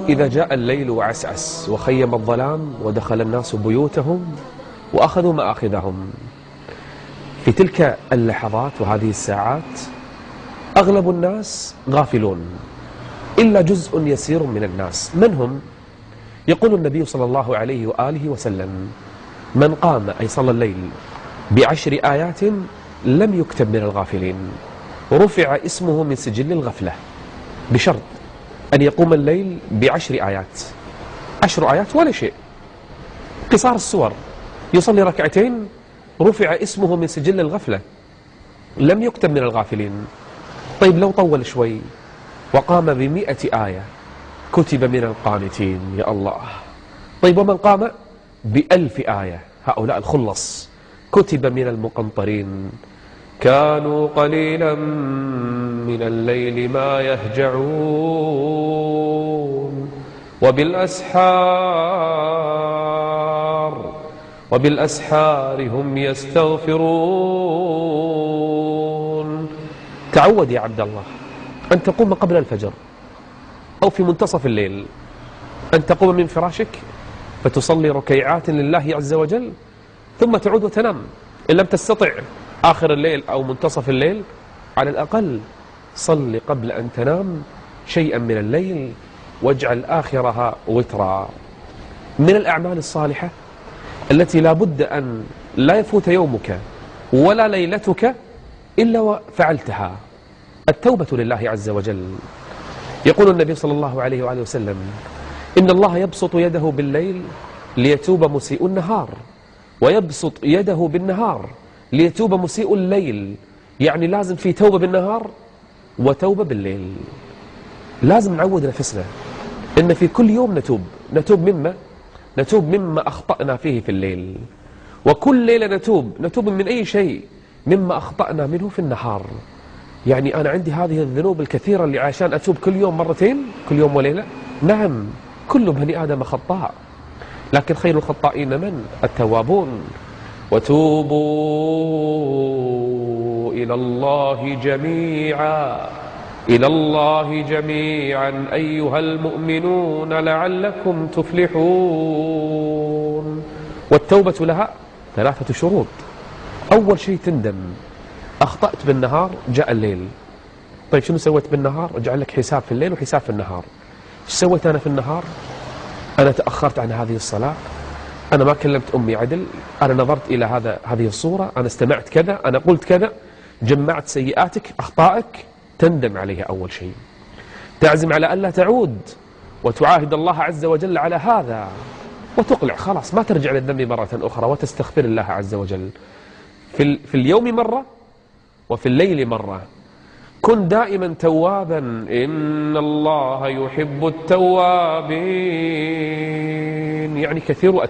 إذا جاء الليل وعسعس وخيم الظلام ودخل الناس بيوتهم وأخذوا مآخذهم، في تلك اللحظات وهذه الساعات أغلب الناس غافلون إلا جزء يسير من الناس. من هم؟ يقول النبي صلى الله عليه وآله وسلم: من قام أي صلى الليل ب10 آيات لم يكتب من الغافلين، رفع اسمه من سجل الغفلة، بشرط أن يقوم الليل ب10 آيات. 10 آيات ولا شيء، قصار السور، يصلي ركعتين رفع اسمه من سجل الغفلة، لم يكتب من الغافلين. طيب لو طول شوي وقام ب100 آية كتب من القانتين، يا الله. طيب ومن قام ب1000 آية، هؤلاء الخلص، كتب من المقنطرين، كانوا قليلا من الليل ما يهجعون وبالأسحار هم يستغفرون. تعود يا عبد الله أن تقوم قبل الفجر أو في منتصف الليل، أن تقوم من فراشك فتصلي ركيعات لله عز وجل، ثم تعود وتنام. إن لم تستطع آخر الليل أو منتصف الليل، على الأقل صل قبل أن تنام شيئا من الليل، واجعل آخرها وترا. من الأعمال الصالحة التي لا بد أن لا يفوت يومك ولا ليلتك إلا وفعلتها التوبة لله عز وجل. يقول النبي صلى الله عليه وآله وسلم: إن الله يبسط يده بالليل ليتوب مسيء النهار، ويبسط يده بالنهار ليتوب مسيء الليل. يعني لازم في توبة بالنهار وتوبة بالليل. لازم نعود نفسنا إن في كل يوم نتوب مما أخطأنا فيه في الليل، وكل ليلة نتوب من أي شيء مما أخطأنا منه في النهار. يعني أنا عندي هذه الذنوب الكثيرة اللي عشان أتوب كل يوم مرتين، كل يوم وليلة؟ نعم، كل بني آدم خطاء، لكن خير الخطائين من؟ التوابون. وتوبوا إلى الله جميعا أيها المؤمنون لعلكم تفلحون. والتوبة لها 3 شروط. أول شيء تندم، أخطأت بالنهار، جاء الليل. طيب شنو سويت بالنهار؟ اجعل لك حساب في الليل وحساب في النهار. ايش سويت أنا في النهار؟ أنا تأخرت عن هذه الصلاة، أنا ما كلمت أمي عدل، أنا نظرت إلى هذه الصورة، أنا استمعت كذا، أنا قلت كذا. جمعت سيئاتك، أخطائك، تندم عليها أول شيء، تعزم على ألا تعود، وتعاهد الله عز وجل على هذا، وتقلع خلاص، ما ترجع للذنب مرة أخرى، وتستغفر الله عز وجل في اليوم مرة وفي الليل مرة. كن دائما توابا، إن الله يحب التوابين، يعني كثير